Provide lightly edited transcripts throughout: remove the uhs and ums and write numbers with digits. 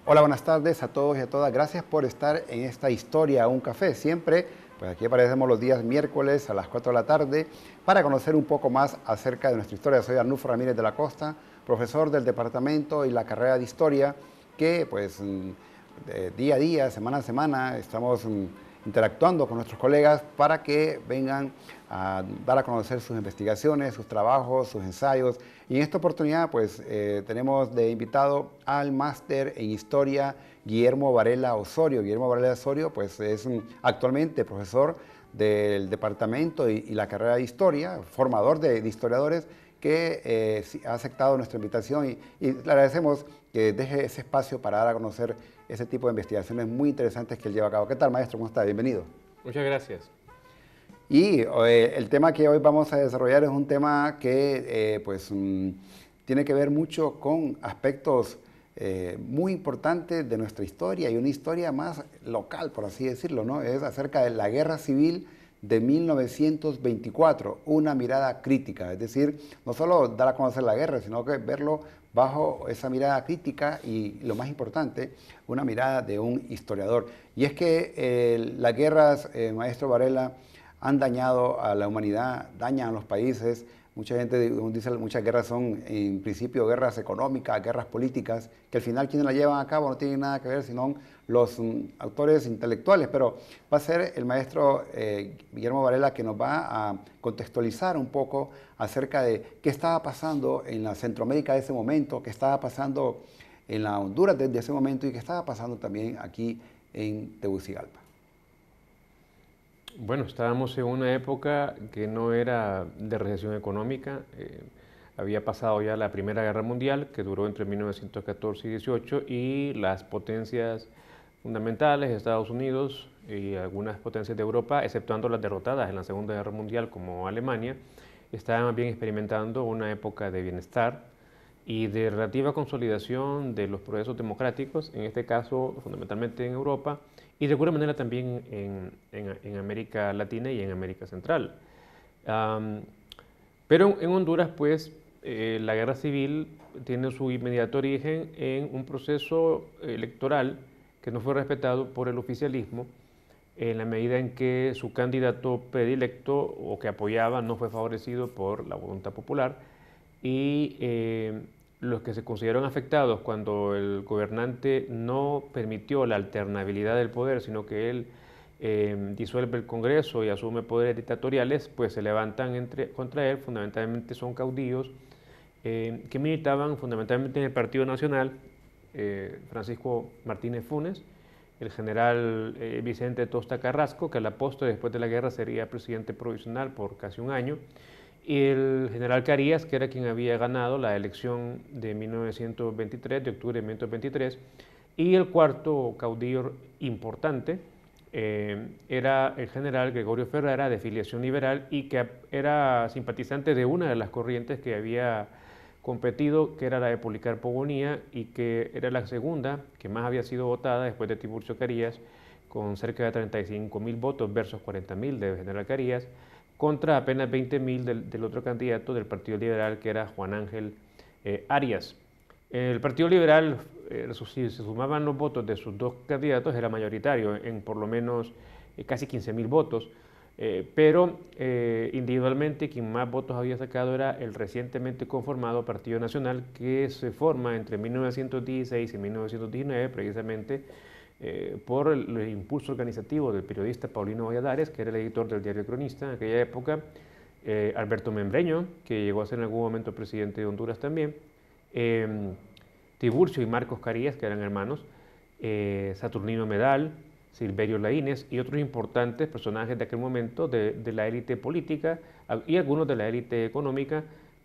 Hola, buenas tardes a todos y a todas. Gracias por estar en esta historia, un café. Siempre, pues aquí aparecemos los días miércoles a las 4 de la tarde para conocer un poco más acerca de nuestra historia. Soy Arnulfo Ramírez de la Costa, profesor del departamento y la carrera de historia, que pues día a día, semana a semana, estamos interactuando con nuestros colegas para que vengan a dar a conocer sus investigaciones, sus trabajos, sus ensayos. Y en esta oportunidad pues tenemos de invitado al máster en historia Guillermo Varela Osorio. Guillermo Varela Osorio pues es actualmente profesor del departamento y la carrera de historia, formador de historiadores, que ha aceptado nuestra invitación y le agradecemos que deje ese espacio para dar a conocer ese tipo de investigaciones muy interesantes que él lleva a cabo. ¿Qué tal, maestro? ¿Cómo está? Bienvenido. Muchas gracias. Y el tema que hoy vamos a desarrollar es un tema que tiene que ver mucho con aspectos muy importantes de nuestra historia y una historia más local, por así decirlo, ¿no? Es acerca de la Guerra Civil de 1924, una mirada crítica, es decir, no solo dar a conocer la guerra, sino que verlo bajo esa mirada crítica y, lo más importante, una mirada de un historiador. Y es que las guerras, maestro Varela, han dañado a la humanidad, dañan a los países. Mucha gente dice que muchas guerras son en principio guerras económicas, guerras políticas, que al final quienes las llevan a cabo no tienen nada que ver sino los autores intelectuales. Pero va a ser el maestro Guillermo Varela que nos va a contextualizar un poco acerca de qué estaba pasando en la Centroamérica de ese momento, qué estaba pasando en la Honduras desde ese momento y qué estaba pasando también aquí en Tegucigalpa. Bueno, estábamos en una época que no era de recesión económica. Había pasado ya la Primera Guerra Mundial, que duró entre 1914 y 18, y las potencias fundamentales, Estados Unidos y algunas potencias de Europa, exceptuando las derrotadas en la Segunda Guerra Mundial como Alemania, estaban más bien experimentando una época de bienestar y de relativa consolidación de los procesos democráticos, en este caso fundamentalmente en Europa, y de alguna manera también en América Latina y en América Central. Pero en Honduras, pues, la guerra civil tiene su inmediato origen en un proceso electoral que no fue respetado por el oficialismo en la medida en que su candidato predilecto o que apoyaba no fue favorecido por la voluntad popular y los que se consideraron afectados cuando el gobernante no permitió la alternabilidad del poder, sino que él disuelve el Congreso y asume poderes dictatoriales, pues se levantan contra él. Fundamentalmente son caudillos que militaban fundamentalmente en el Partido Nacional, Francisco Martínez Funes, el general Vicente Tosta Carrasco, que a la postre después de la guerra sería presidente provisional por casi un año, y el general Carías, que era quien había ganado la elección de 1923, de octubre de 1923, y el cuarto caudillo importante era el general Gregorio Ferrara, de filiación liberal, y que era simpatizante de una de las corrientes que había competido, que era la de Policarpo Bonilla, y que era la segunda que más había sido votada después de Tiburcio Carías, con cerca de 35.000 votos versus 40.000 del general Carías, contra apenas 20.000 del otro candidato del Partido Liberal, que era Juan Ángel Arias. El Partido Liberal, si se sumaban los votos de sus dos candidatos, era mayoritario en por lo menos casi 15.000 votos, pero individualmente quien más votos había sacado era el recientemente conformado Partido Nacional, que se forma entre 1916 y 1919 precisamente por el impulso organizativo del periodista Paulino Valladares, que era el editor del diario Cronista en aquella época, Alberto Membreño, que llegó a ser en algún momento presidente de Honduras también, Tiburcio y Marcos Carías, que eran hermanos, Saturnino Medal, Silverio Laínez y otros importantes personajes de aquel momento de la élite política y algunos de la élite económica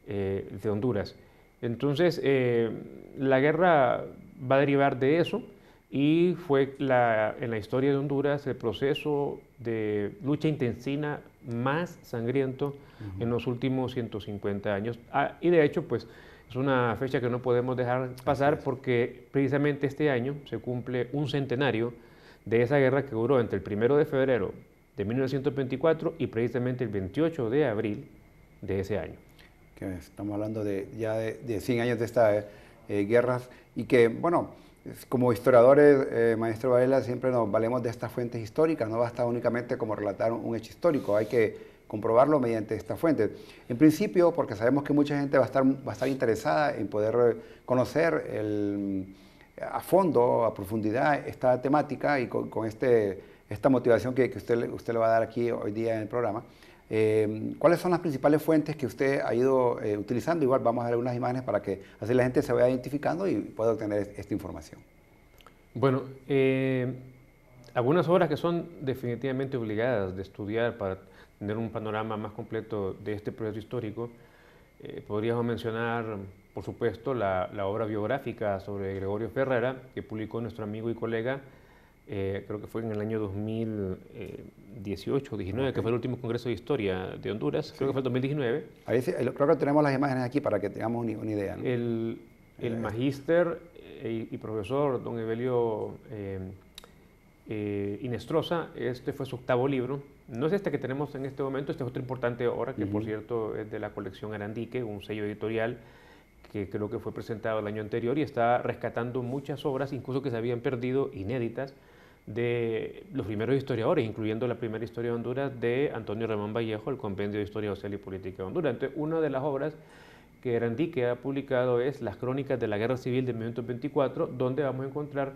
de Honduras. Entonces, la guerra va a derivar de eso y fue en la historia de Honduras el proceso de lucha intestina más sangriento en los últimos 150 años. Y de hecho, pues es una fecha que no podemos dejar pasar porque precisamente este año se cumple un centenario de esa guerra que duró entre el 1 de febrero de 1924 y precisamente el 28 de abril de ese año. Que estamos hablando ya de 100 años de estas guerras y que, bueno, Como historiadores, maestro Varela, siempre nos valemos de estas fuentes históricas, no basta únicamente como relatar un hecho histórico, hay que comprobarlo mediante estas fuentes. En principio, porque sabemos que mucha gente va a estar interesada en poder conocer a fondo, a profundidad, esta temática y con esta motivación que usted le va a dar aquí hoy día en el programa. ¿Cuáles son las principales fuentes que usted ha ido utilizando? Igual vamos a ver unas imágenes para que así la gente se vaya identificando y pueda obtener esta información. Bueno, algunas obras que son definitivamente obligadas de estudiar para tener un panorama más completo de este proceso histórico, podríamos mencionar, por supuesto, la obra biográfica sobre Gregorio Ferrera, que publicó nuestro amigo y colega, creo que fue en el año 2018 o 19, que fue el último Congreso de Historia de Honduras, sí. Creo que fue el 2019. Ahí sí, creo que tenemos las imágenes aquí para que tengamos una idea, ¿no? El magíster y profesor don Evelio Inestrosa, este fue su octavo libro. No es este que tenemos en este momento, este es otra importante obra que por cierto es de la colección Arandique, un sello editorial que creo que fue presentado el año anterior y está rescatando muchas obras, incluso que se habían perdido, inéditas, de los primeros historiadores, incluyendo la primera historia de Honduras de Antonio Ramón Vallejo, el Compendio de Historia Social y Política de Honduras. Entonces, una de las obras que Arandique ha publicado es Las Crónicas de la Guerra Civil de 1924, donde vamos a encontrar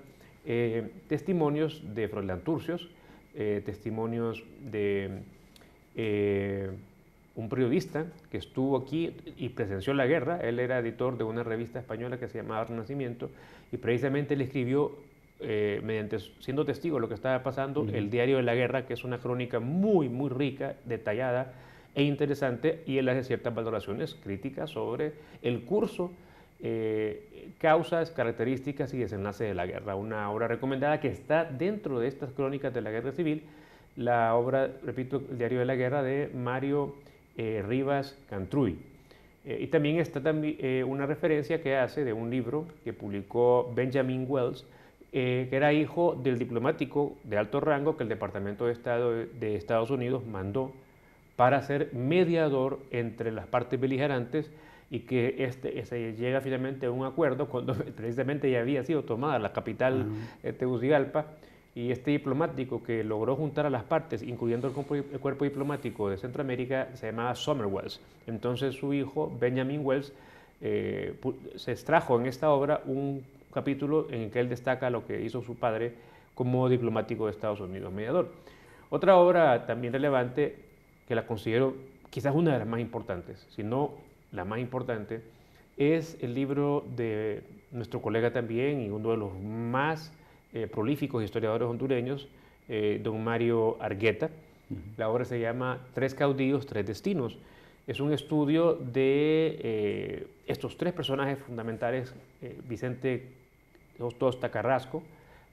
testimonios de Froilán Turcios, testimonios de un periodista que estuvo aquí y presenció la guerra. Él era editor de una revista española que se llamaba Renacimiento y precisamente él escribió, siendo testigo de lo que estaba pasando, el Diario de la Guerra, que es una crónica muy, muy rica, detallada e interesante, y él hace ciertas valoraciones críticas sobre el curso, causas, características y desenlace de la guerra. Una obra recomendada que está dentro de estas crónicas de la Guerra Civil, la obra, repito, el Diario de la Guerra de Mario Rivas Cantruy. Y también está una referencia que hace de un libro que publicó Benjamin Wells, que era hijo del diplomático de alto rango que el Departamento de Estado de Estados Unidos mandó para ser mediador entre las partes beligerantes y que se llega finalmente a un acuerdo cuando precisamente ya había sido tomada la capital Tegucigalpa, y este diplomático que logró juntar a las partes, incluyendo el cuerpo diplomático de Centroamérica, se llamaba Sumner Wells. Entonces su hijo, Benjamin Wells, se extrajo en esta obra un capítulo en el que él destaca lo que hizo su padre como diplomático de Estados Unidos, mediador. Otra obra también relevante, que la considero quizás una de las más importantes, si no la más importante, es el libro de nuestro colega también y uno de los más prolíficos historiadores hondureños, don Mario Argueta. La obra se llama Tres caudillos, tres destinos. Es un estudio de estos tres personajes fundamentales, Vicente Tosta Carrasco,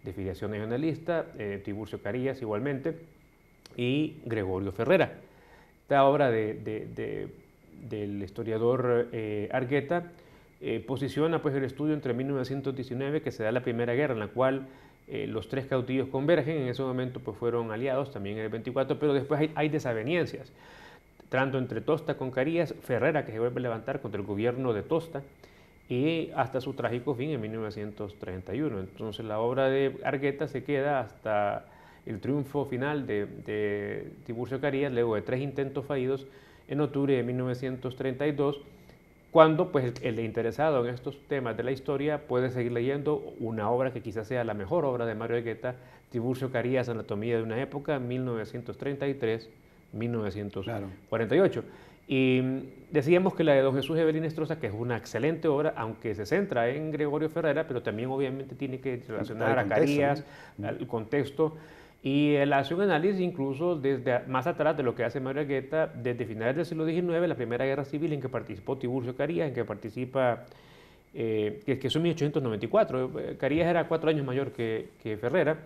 de filiación regionalista, Tiburcio Carías igualmente, y Gregorio Ferrera. Esta obra del historiador Argueta posiciona pues, el estudio entre 1919, que se da la Primera Guerra, en la cual los tres caudillos convergen. En ese momento pues, fueron aliados también en el 24, pero después hay desavenencias, tanto entre Tosta con Carías, Ferrera que se vuelve a levantar contra el gobierno de Tosta, y hasta su trágico fin en 1931. Entonces la obra de Argueta se queda hasta el triunfo final de Tiburcio Carías, luego de 3 intentos fallidos en octubre de 1932, cuando pues, el interesado en estos temas de la historia puede seguir leyendo una obra que quizás sea la mejor obra de Mario Argueta, Tiburcio Carías, Anatomía de una época, 1933-1948. Claro. Y decíamos que la de don Jesús Evelyn Inestrosa, que es una excelente obra, aunque se centra en Gregorio Ferrera, pero también obviamente tiene que relacionar a Carías, el contexto, y él hace un análisis incluso desde más atrás de lo que hace Mario Argueta, desde finales del siglo XIX, la Primera Guerra Civil en que participó Tiburcio Carías, en que participa, que es en 1894. Carías era 4 años mayor que Ferrera,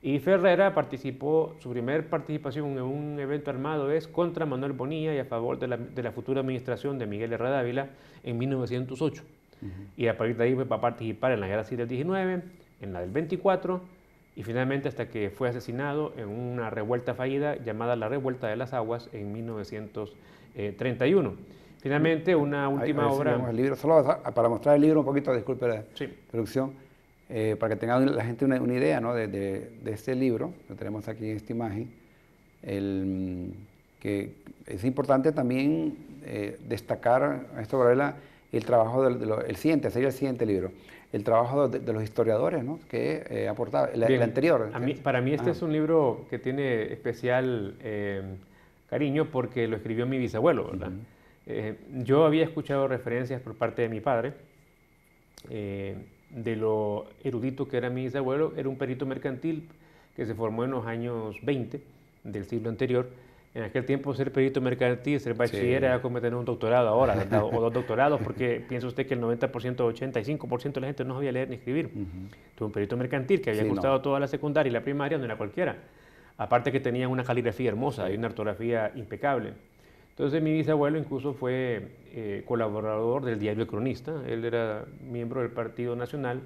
y Ferrera participó, su primer participación en un evento armado es contra Manuel Bonilla y a favor de la futura administración de Miguel Herrera Dávila en 1908. Y a partir de ahí va a participar en la Guerra Civil del 19, en la del 24, y finalmente hasta que fue asesinado en una revuelta fallida llamada la Revuelta de las Aguas en 1931. Finalmente, una última obra... El libro. Solo para mostrar el libro un poquito, disculpe la sí. producción. para que tenga la gente una idea, ¿no? de este libro, lo tenemos aquí en esta imagen, que es importante también destacar, esto Gabriela, el trabajo sería el siguiente libro, el trabajo de los historiadores, ¿no? Que aportaba, el anterior. Para mí este es un libro que tiene especial cariño porque lo escribió mi bisabuelo, ¿verdad? Yo había escuchado referencias por parte de mi padre, de lo erudito que era mi bisabuelo. Era un perito mercantil que se formó en los años 20 del siglo anterior. En aquel tiempo ser perito mercantil, ser bachiller, era como tener un doctorado ahora, ¿verdad? O dos doctorados, porque piensa usted que el 90%, 85% de la gente no sabía leer ni escribir. Tuvo un perito mercantil que había cursado toda la secundaria y la primaria, no era cualquiera. Aparte que tenía una caligrafía hermosa y una ortografía impecable. Entonces mi bisabuelo incluso fue colaborador del diario El Cronista. Él era miembro del Partido Nacional,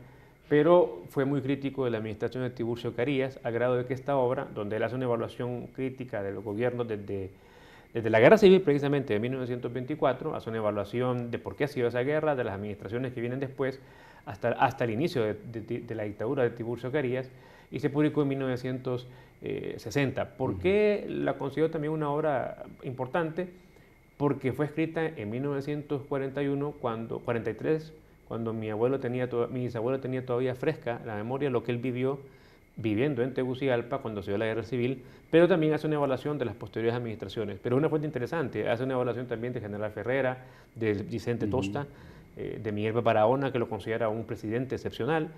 pero fue muy crítico de la administración de Tiburcio Carías, a grado de que esta obra, donde él hace una evaluación crítica de los gobiernos desde la Guerra Civil, precisamente de 1924, hace una evaluación de por qué ha sido esa guerra, de las administraciones que vienen después, hasta el inicio de la dictadura de Tiburcio Carías, y se publicó en 1960. ¿Por qué la considero también una obra importante? Porque fue escrita en 1941, 43, cuando mi bisabuelo tenía todavía fresca la memoria de lo que él vivió viviendo en Tegucigalpa cuando se dio la Guerra Civil, pero también hace una evaluación de las posteriores administraciones. Pero es una fuente interesante, hace una evaluación también de General Ferrera, de Vicente Tosta, de Miguel Barahona, que lo considera un presidente excepcional.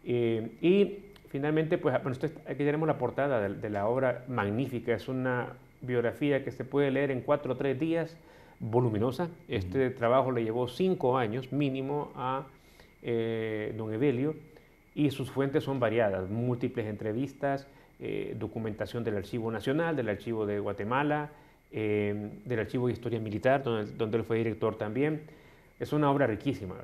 Y finalmente, pues, bueno, aquí tenemos la portada de la obra magnífica. Es una biografía que se puede leer en 4 o 3 días, voluminosa. Este trabajo le llevó 5 años mínimo a don Evelio, y sus fuentes son variadas, múltiples entrevistas, documentación del Archivo Nacional, del Archivo de Guatemala, del Archivo de Historia Militar, donde él fue director también. Es una obra riquísima,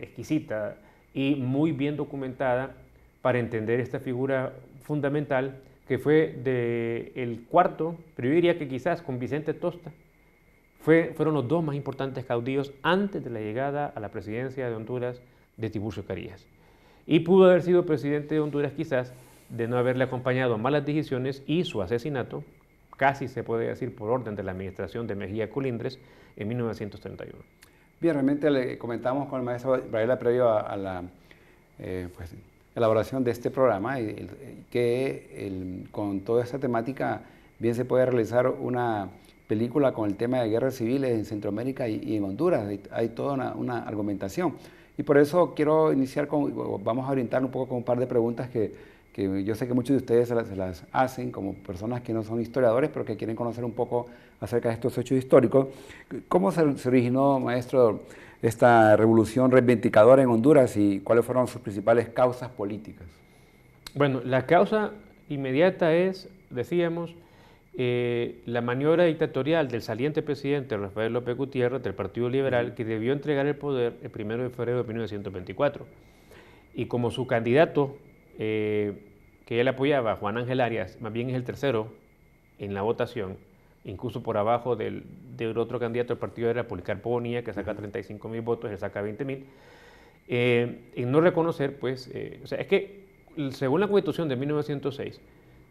exquisita y muy bien documentada para entender esta figura fundamental que fue del cuarto, pero yo diría que quizás con Vicente Tosta, fueron los 2 más importantes caudillos antes de la llegada a la presidencia de Honduras de Tiburcio Carías. Y pudo haber sido presidente de Honduras quizás de no haberle acompañado malas decisiones, y su asesinato, casi se puede decir por orden de la administración de Mejía Colindres, en 1931. Bien, realmente le comentamos con el maestro Varela previo a la pues, elaboración de este programa que con toda esta temática bien se puede realizar una película con el tema de guerras civiles en Centroamérica y en Honduras. Hay toda una argumentación. Y por eso quiero iniciar vamos a orientar un poco con un par de preguntas que yo sé que muchos de ustedes se las hacen como personas que no son historiadores, pero que quieren conocer un poco acerca de estos hechos históricos. ¿Cómo se originó, maestro, esta revolución reivindicadora en Honduras y cuáles fueron sus principales causas políticas? Bueno, la causa inmediata es, decíamos, la maniobra dictatorial del saliente presidente Rafael López Gutiérrez del Partido Liberal, que debió entregar el poder el 1 de febrero de 1924. Y como su candidato, que él apoyaba, Juan Ángel Arias, más bien es el tercero en la votación, incluso por abajo del otro candidato del partido era Policarpo Bonilla, que saca 35.000 votos, él saca 20.000. En no reconocer, pues, o sea, es que según la Constitución de 1906,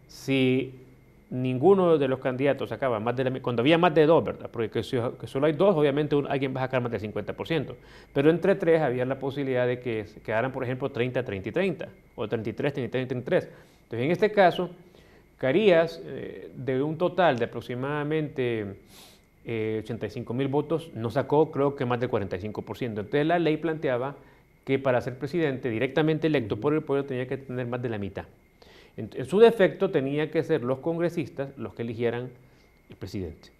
si ninguno de los candidatos sacaba más de cuando había más de 2, ¿verdad? Porque que solo hay 2, obviamente alguien va a sacar más del 50%. Pero entre 3 había la posibilidad de que se quedaran, por ejemplo, 30, 30 y 30, o 33, 33 y 33. Entonces, en este caso, Carías, de un total de aproximadamente 85.000 votos, no sacó, creo que más del 45%. Entonces, la ley planteaba que para ser presidente directamente electo por el pueblo tenía que tener más de la mitad. En su defecto, tenía que ser los congresistas los que eligieran el presidente.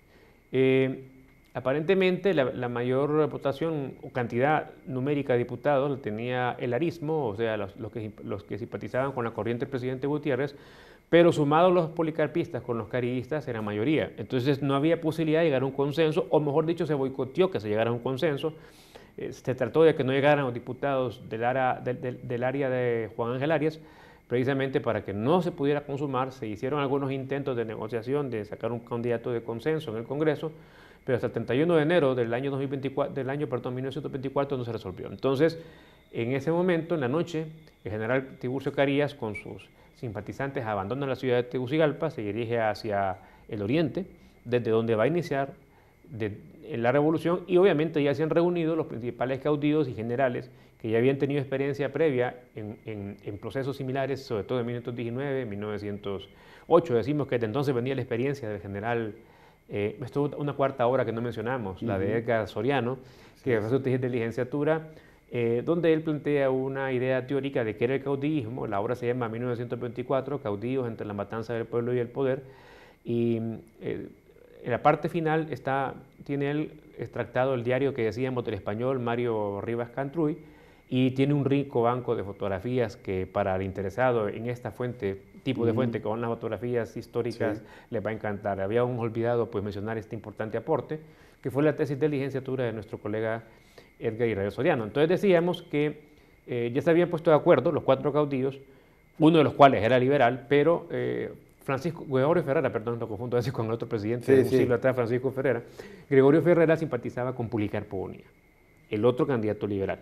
Aparentemente, la mayor votación o cantidad numérica de diputados la tenía el arismo, o sea, los que simpatizaban con la corriente del presidente Gutiérrez, pero sumados los policarpistas con los carillistas era mayoría. Entonces, no había posibilidad de llegar a un consenso, o mejor dicho, se boicoteó que se llegara a un consenso. Se trató de que no llegaran los diputados del área de Juan Ángel Arias, precisamente para que no se pudiera consumar. Se hicieron algunos intentos de negociación, de sacar un candidato de consenso en el Congreso, pero hasta el 31 de enero del año 1924 no se resolvió. Entonces, En ese momento, en la noche, el general Tiburcio Carías con sus simpatizantes abandona la ciudad de Tegucigalpa, se dirige hacia el oriente, desde donde va a iniciar la revolución, y obviamente ya se han reunido los principales caudillos y generales que ya habían tenido experiencia previa en procesos similares, sobre todo en 1919, 1908. Decimos que desde entonces venía la experiencia del general, esto una cuarta obra que no mencionamos, la de Edgar Soriano, que fue su tesis de licenciatura, donde él plantea una idea teórica de qué era el caudillismo. La obra se llama 1924, Caudillos entre la matanza del pueblo y el poder, y en la parte final tiene él extractado el diario que decíamos del español Mario Rivas Cantruy, y tiene un rico banco de fotografías que para el interesado en esta tipo de fuente, con las fotografías históricas, les va a encantar. Habíamos olvidado pues mencionar este importante aporte, que fue la tesis de licenciatura de nuestro colega Edgar Israel Soriano. Entonces decíamos que ya se habían puesto de acuerdo los 4 caudillos, uno de los cuales era liberal, pero Gregorio Ferrera, perdón, lo confundo a veces con el otro presidente de un siglo atrás, Francisco Ferrera. Gregorio Ferrera simpatizaba con Policarpo Bonilla, el otro candidato liberal,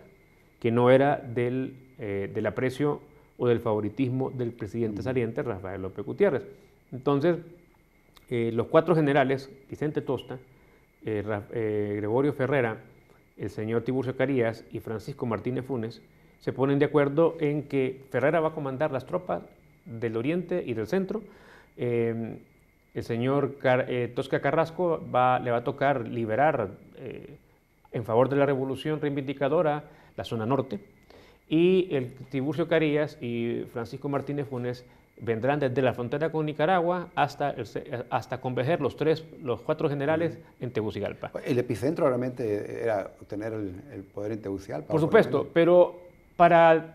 que no era del aprecio o del favoritismo del presidente saliente, Rafael López Gutiérrez. Entonces, los 4 generales, Vicente Tosta, Gregorio Ferrera, el señor Tiburcio Carías y Francisco Martínez Funes, se ponen de acuerdo en que Ferrera va a comandar las tropas del oriente y del centro. El señor Tosca Carrasco le va a tocar liberar en favor de la revolución reivindicadora la zona norte, y el Tiburcio Carías y Francisco Martínez Funes vendrán desde la frontera con Nicaragua hasta converger los 4 generales en Tegucigalpa. El epicentro realmente era obtener el poder en Tegucigalpa. Por supuesto, pero para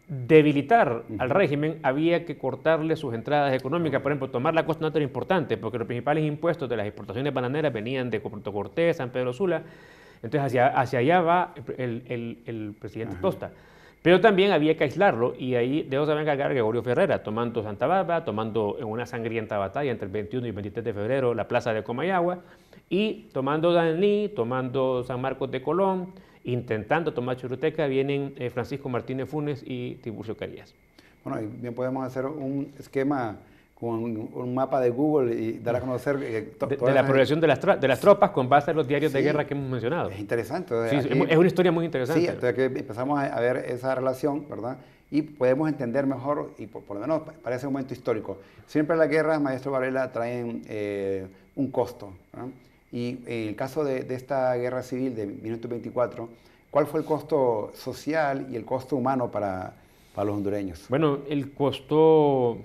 debilitar al régimen había que cortarle sus entradas económicas. Por ejemplo, tomar la costa norte era importante, porque los principales impuestos de las exportaciones bananeras venían de Puerto Cortés, San Pedro Sula. Entonces hacia allá va el presidente Tosta. Pero también había que aislarlo, y ahí de eso se va a encargar Gregorio Ferrera, tomando Santa Bárbara, tomando en una sangrienta batalla entre el 21 y 23 de febrero la plaza de Comayagua, y tomando Danlí, tomando San Marcos de Colón, intentando tomar Choluteca, vienen Francisco Martínez Funes y Tiburcio Carías. Bueno, y bien podemos hacer un esquema con un mapa de Google y dar a conocer de la progresión de las tropas con base en los diarios de guerra que hemos mencionado. Es interesante. Sí, es una historia muy interesante. Sí, entonces que empezamos a ver esa relación, ¿verdad? Y podemos entender mejor, y por lo menos para ese momento histórico. Siempre las guerras, maestro Varela, traen un costo, ¿verdad? Y en el caso de esta guerra civil de 1924, ¿cuál fue el costo social y el costo humano para los hondureños? Bueno, el costo...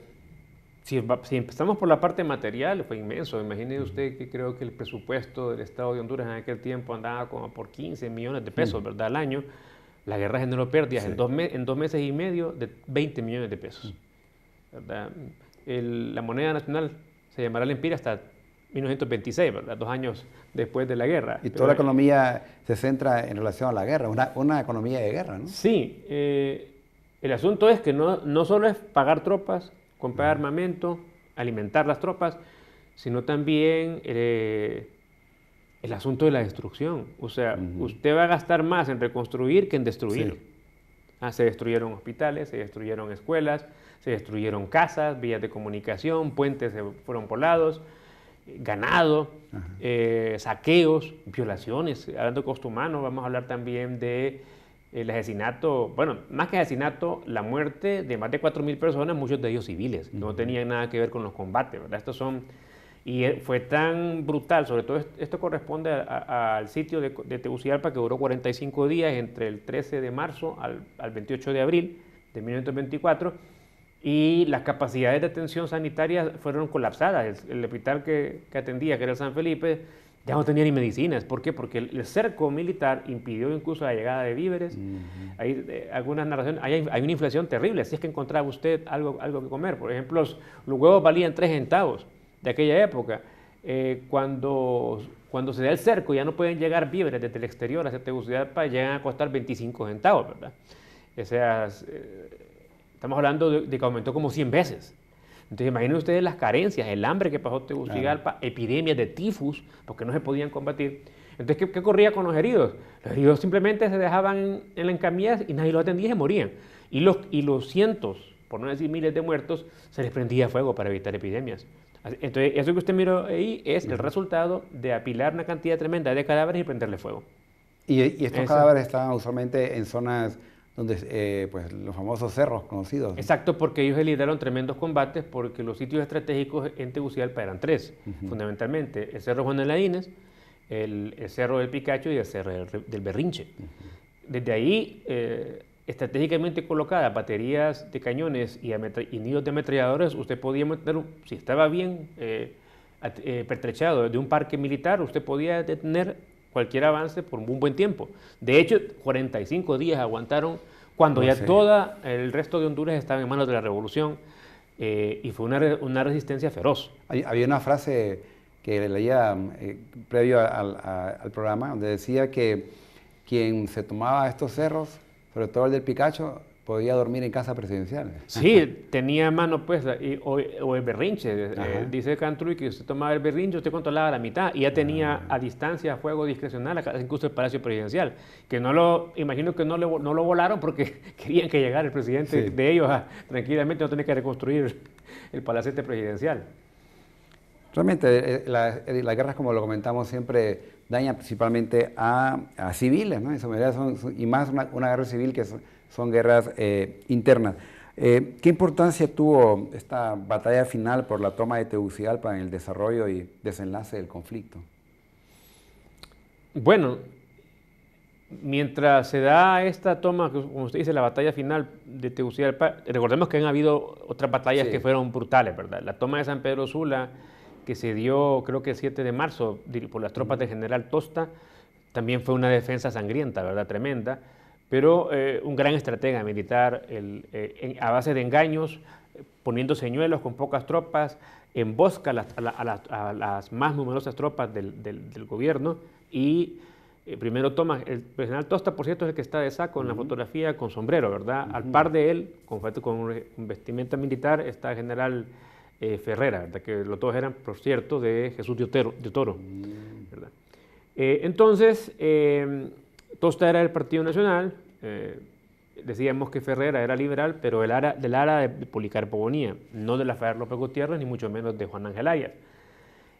Si empezamos por la parte material, fue inmenso. Imagine usted que creo que el presupuesto del Estado de Honduras en aquel tiempo andaba como por 15 millones de pesos, ¿verdad? Al año. La guerra generó pérdidas en 2 meses y medio de 20 millones de pesos, ¿verdad? La moneda nacional se llamará Lempira hasta 1926, ¿verdad? 2 años después de la guerra. Y toda la economía se centra en relación a la guerra, una economía de guerra, ¿no? Sí. El asunto es que no solo es pagar tropas, comprar armamento, alimentar las tropas, sino también el asunto de la destrucción. O sea, usted va a gastar más en reconstruir que en destruir. Sí. Se destruyeron hospitales, se destruyeron escuelas, se destruyeron casas, vías de comunicación, puentes se fueron volados, ganado, saqueos, violaciones. Hablando de costo humano, vamos a hablar también de el asesinato, bueno, más que asesinato, la muerte de más de 4.000 personas, muchos de ellos civiles, que no tenían nada que ver con los combates, ¿verdad? Y fue tan brutal, sobre todo esto corresponde al sitio de Tegucigalpa, que duró 45 días, entre el 13 de marzo al 28 de abril de 1924, y las capacidades de atención sanitaria fueron colapsadas. El hospital que atendía, que era el San Felipe, ya no tenía ni medicinas. ¿Por qué? Porque el cerco militar impidió incluso la llegada de víveres. Hay algunas narraciones, hay una inflación terrible, si es que encontraba usted algo que comer. Por ejemplo, los huevos valían 3 centavos de aquella época. Cuando se da el cerco, ya no pueden llegar víveres desde el exterior hacia Tegucigalpa, llegan a costar 25 centavos, ¿verdad? O sea, estamos hablando de que aumentó como 100 veces. Entonces, imaginen ustedes las carencias, el hambre que pasó Tegucigalpa, epidemias de tifus, porque no se podían combatir. Entonces, ¿qué ocurría con los heridos? Los heridos simplemente se dejaban en la encamilla y nadie los atendía y se morían. Y los cientos, por no decir miles de muertos, se les prendía fuego para evitar epidemias. Entonces, eso que usted miró ahí es el resultado de apilar una cantidad tremenda de cadáveres y prenderle fuego. Y estos cadáveres estaban usualmente en zonas donde, pues, los famosos cerros conocidos. Exacto, porque ellos libraron tremendos combates porque los sitios estratégicos en Tegucigalpa eran tres, fundamentalmente. El Cerro Juan de Laínez, el Cerro del Picacho y el Cerro del Berrinche. Desde ahí, estratégicamente colocadas baterías de cañones y nidos de ametralladores, usted podía meter, si estaba bien pertrechado de un parque militar, usted podía detener cualquier avance por un buen tiempo. De hecho, 45 días aguantaron cuando ya todo el resto de Honduras estaba en manos de la revolución y fue una resistencia feroz. Había una frase que leía previo al programa donde decía que quien se tomaba estos cerros, sobre todo el del Picacho, podía dormir en casa presidencial. Sí, tenía a mano pues, o el Berrinche. Dice Cantruy que usted tomaba el Berrinche, usted controlaba la mitad y ya tenía a distancia fuego discrecional, incluso el Palacio Presidencial. Que imagino que no lo volaron porque querían que llegara el presidente de ellos tranquilamente, no tener que reconstruir el palacete presidencial. Realmente las guerras, como lo comentamos siempre, dañan principalmente a civiles, ¿no? Y más una guerra civil que son guerras internas. ¿Qué importancia tuvo esta batalla final por la toma de Tegucigalpa en el desarrollo y desenlace del conflicto? Bueno, mientras se da esta toma, como usted dice, la batalla final de Tegucigalpa, recordemos que han habido otras batallas que fueron brutales, ¿verdad? La toma de San Pedro Sula, que se dio creo que el 7 de marzo por las tropas del general Tosta, también fue una defensa sangrienta, ¿verdad? Tremenda, pero un gran estratega militar a base de engaños, poniendo señuelos con pocas tropas, embosca a las más numerosas tropas del gobierno y primero toma, el general Tosta, por cierto, es el que está de saco en la fotografía con sombrero, ¿verdad? Al par de él, con vestimenta militar, está el general Ferrera, ¿verdad? Que los dos eran, por cierto, de Jesús de Toro, ¿verdad? Entonces, Tosta era del Partido Nacional, decíamos que Ferrera era liberal, pero del ara de Policarpo Bonilla, no de Rafael López Gutiérrez, ni mucho menos de Juan Ángel Arias.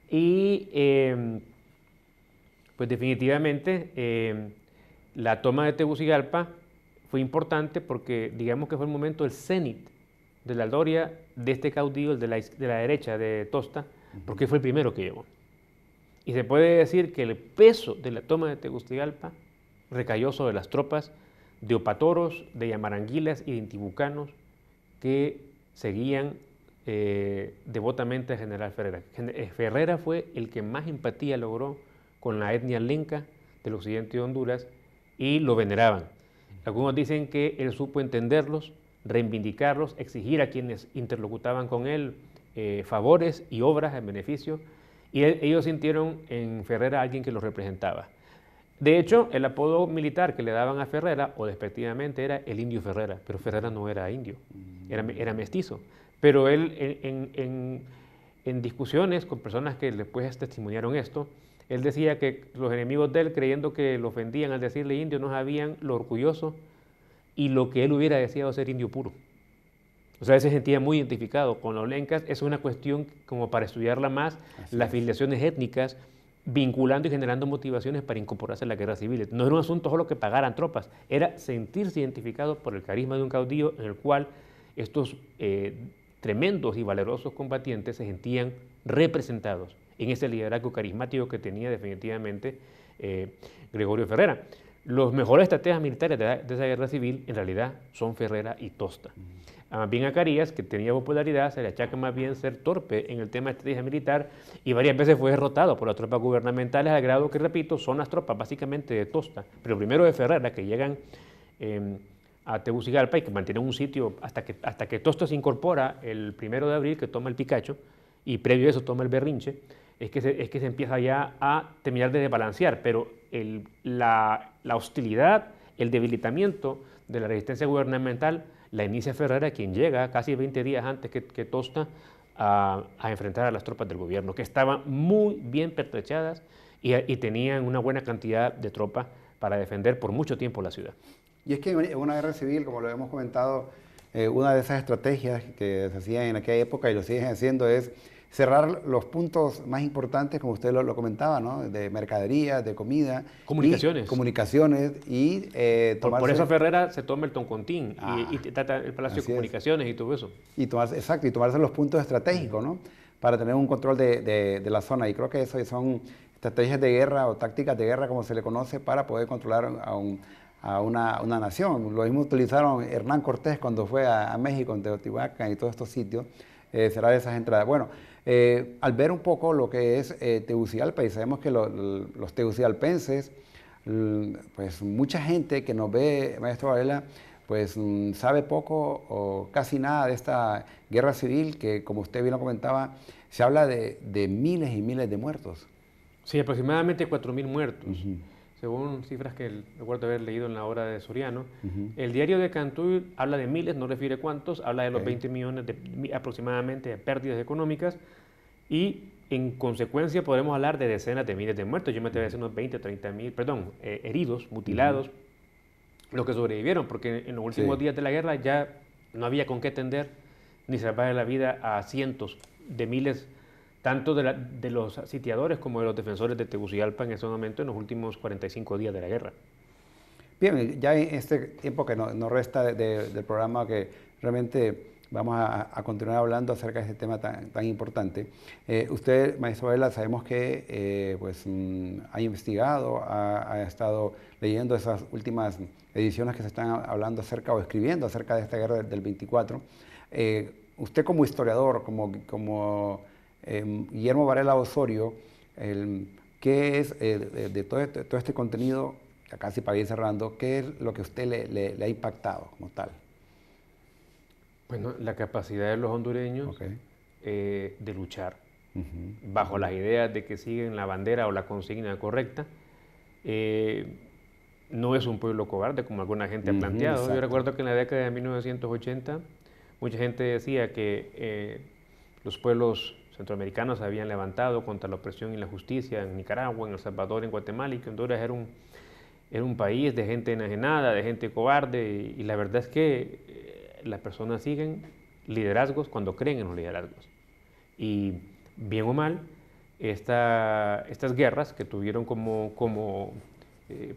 Y pues definitivamente la toma de Tegucigalpa fue importante porque digamos que fue el momento del cenit de la gloria de este caudillo, de la derecha de Tosta, porque fue el primero que llegó. Y se puede decir que el peso de la toma de Tegucigalpa recayó sobre las tropas de opatoros, de yamaranguilas y de intibucanos que seguían devotamente al general Ferrera. Ferrera fue el que más empatía logró con la etnia lenca del occidente de Honduras y lo veneraban. Algunos dicen que él supo entenderlos, reivindicarlos, exigir a quienes interlocutaban con él favores y obras en beneficio, y ellos sintieron en Ferrera a alguien que los representaba. De hecho, el apodo militar que le daban a Ferrera, o despectivamente, era el Indio Ferrera, pero Ferrera no era indio, era mestizo. Pero él, en discusiones con personas que después testimoniaron esto, él decía que los enemigos de él, creyendo que lo ofendían al decirle indio, no sabían lo orgulloso y lo que él hubiera deseado ser indio puro. O sea, él se sentía muy identificado con los lencas. Es una cuestión como para estudiarla más, las filiaciones étnicas, vinculando y generando motivaciones para incorporarse a la guerra civil. No era un asunto solo que pagaran tropas, era sentirse identificado por el carisma de un caudillo en el cual estos tremendos y valerosos combatientes se sentían representados en ese liderazgo carismático que tenía definitivamente Gregorio Ferrera. Los mejores estrategas militares de esa guerra civil en realidad son Ferrera y Tosta. Más bien a Carías, que tenía popularidad, se le achaca más bien ser torpe en el tema de estrategia militar y varias veces fue derrotado por las tropas gubernamentales al grado que, repito, son las tropas básicamente de Tosta, pero primero de Ferrera, que llegan a Tegucigalpa y que mantienen un sitio hasta que Tosta se incorpora el 1 de abril, que toma el Picacho, y previo a eso toma el Berrinche, es que se empieza ya a terminar de desbalancear, pero la hostilidad, el debilitamiento de la resistencia gubernamental la inicia Ferrera, quien llega casi 20 días antes que Tosta a enfrentar a las tropas del gobierno, que estaban muy bien pertrechadas y tenían una buena cantidad de tropas para defender por mucho tiempo la ciudad. Y es que en una guerra civil, como lo hemos comentado, una de esas estrategias que se hacían en aquella época y lo siguen haciendo es cerrar los puntos más importantes, como usted lo comentaba, ¿no? De mercadería, de comida. Comunicaciones. Comunicaciones y por eso Ferrera se toma el Toncontín y trata el Palacio de Comunicaciones y todo eso. Y tomarse, exacto, y tomarse los puntos estratégicos, ¿no? Para tener un control de la zona. Y creo que eso son estrategias de guerra o tácticas de guerra, como se le conoce, para poder controlar a una nación. Lo mismo utilizaron Hernán Cortés cuando fue a México, en Teotihuacán y todos estos sitios, cerrar esas entradas. Bueno, al ver un poco lo que es Tegucigalpa, y sabemos que los tegucigalpenses, pues mucha gente que nos ve, maestro Varela, pues sabe poco o casi nada de esta guerra civil que, como usted bien lo comentaba, se habla de miles y miles de muertos. Sí, aproximadamente 4.000 muertos. Según cifras que recuerdo haber leído en la obra de Soriano. El diario de Cantuil habla de miles, no refiere cuántos, habla de los 20 millones aproximadamente de pérdidas económicas y en consecuencia podremos hablar de decenas de miles de muertos. Yo me atrevo a decir unos 20, 30 mil, perdón, heridos, mutilados, los que sobrevivieron, porque en los últimos días de la guerra ya no había con qué tender ni salvar la vida a cientos de miles tanto de los sitiadores como de los defensores de Tegucigalpa en ese momento, en los últimos 45 días de la guerra. Bien, ya en este tiempo que nos resta del programa, que realmente vamos a continuar hablando acerca de este tema tan importante. Usted, maestro Varela, sabemos que ha investigado, ha estado leyendo esas últimas ediciones que se están hablando acerca o escribiendo acerca de esta guerra del 24. Usted como historiador, como Guillermo Varela Osorio, ¿qué es de todo este contenido, casi para ir cerrando, qué es lo que a usted le ha impactado como tal? Bueno, la capacidad de los hondureños de luchar bajo las ideas de que siguen la bandera o la consigna correcta. No es un pueblo cobarde, como alguna gente ha planteado. Exacto. Yo recuerdo que en la década de 1980 mucha gente decía que los pueblos centroamericanos se habían levantado contra la opresión y la justicia en Nicaragua, en El Salvador, en Guatemala, y que Honduras era un país de gente enajenada, de gente cobarde, y la verdad es que las personas siguen liderazgos cuando creen en los liderazgos. Y bien o mal, estas guerras que tuvieron como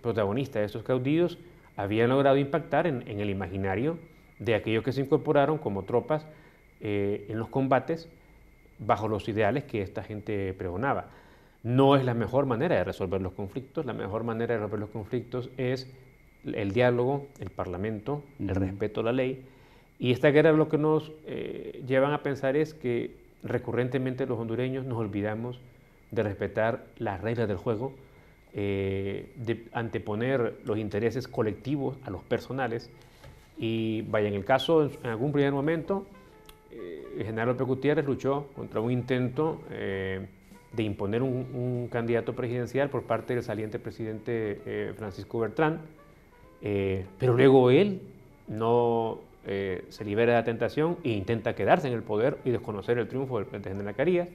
protagonistas estos caudillos habían logrado impactar en el imaginario de aquellos que se incorporaron como tropas en los combates bajo los ideales que esta gente pregonaba. No es la mejor manera de resolver los conflictos. La mejor manera de resolver los conflictos es el diálogo, el parlamento, el respeto a la ley. Y esta guerra lo que nos llevan a pensar es que recurrentemente los hondureños nos olvidamos de respetar las reglas del juego, de anteponer los intereses colectivos a los personales. Y vaya, en el caso, en algún primer momento, el general López Gutiérrez luchó contra un intento de imponer un candidato presidencial por parte del saliente presidente Francisco Bertrán, pero luego él no se libera de la tentación e intenta quedarse en el poder y desconocer el triunfo del general Carías.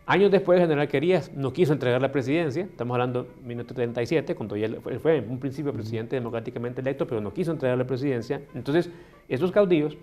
Años después, el general Carías no quiso entregar la presidencia, estamos hablando de 1937, cuando él fue en un principio presidente democráticamente electo, pero no quiso entregar la presidencia. Entonces, esos caudillos,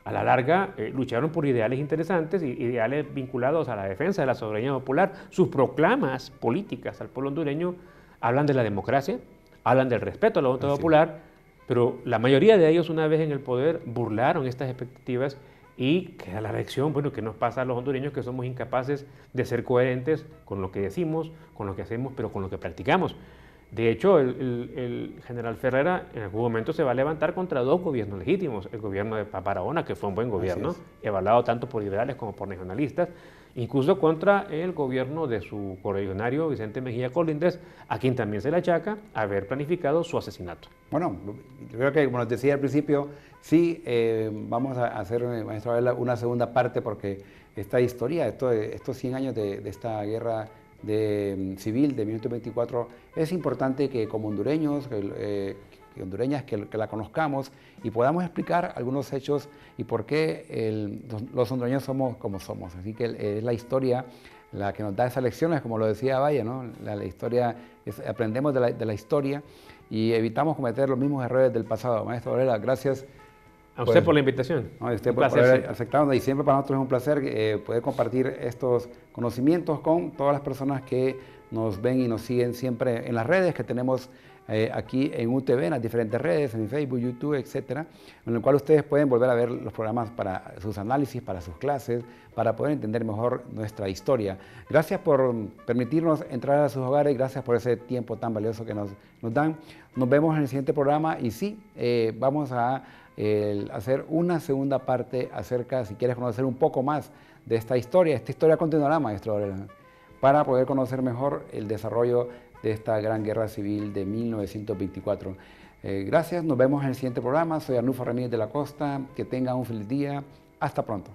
a la larga, lucharon por ideales interesantes, ideales vinculados a la defensa de la soberanía popular. Sus proclamas políticas al pueblo hondureño hablan de la democracia, hablan del respeto a la voluntad popular, pero la mayoría de ellos, una vez en el poder, burlaron estas expectativas y queda la lección, bueno, que nos pasa a los hondureños, que somos incapaces de ser coherentes con lo que decimos, con lo que hacemos, pero con lo que practicamos. De hecho, el general Ferrera en algún momento se va a levantar contra dos gobiernos legítimos. El gobierno de Barahona, que fue un buen gobierno, evaluado tanto por liberales como por regionalistas, incluso contra el gobierno de su correligionario Vicente Mejía Colindres, a quien también se le achaca haber planificado su asesinato. Bueno, yo creo que, como les decía al principio, sí, vamos a hacer, maestro Varela, una segunda parte, porque esta historia, estos 100 años de esta guerra civil de 1924, es importante que como hondureños, hondureñas, que la conozcamos y podamos explicar algunos hechos y por qué los hondureños somos como somos. Así que es la historia la que nos da esas lecciones, como lo decía Valle, ¿no? La historia, aprendemos de la historia y evitamos cometer los mismos errores del pasado. Maestro Varela, gracias. A usted por la invitación. No, usted Un por placer haber siempre. aceptado, y siempre para nosotros es un placer poder compartir estos conocimientos con todas las personas que nos ven y nos siguen siempre en las redes que tenemos aquí en UTV, en las diferentes redes, en Facebook, YouTube, etcétera, en el cual ustedes pueden volver a ver los programas para sus análisis, para sus clases, para poder entender mejor nuestra historia. Gracias por permitirnos entrar a sus hogares, gracias por ese tiempo tan valioso que nos dan. Nos vemos en el siguiente programa y sí, vamos a hacer una segunda parte acerca, si quieres conocer un poco más de esta historia continuará, maestro Varela, para poder conocer mejor el desarrollo de esta gran guerra civil de 1924. Gracias, nos vemos en el siguiente programa. Soy Arnulfo Ramírez de la Costa. Que tengan un feliz día. Hasta pronto.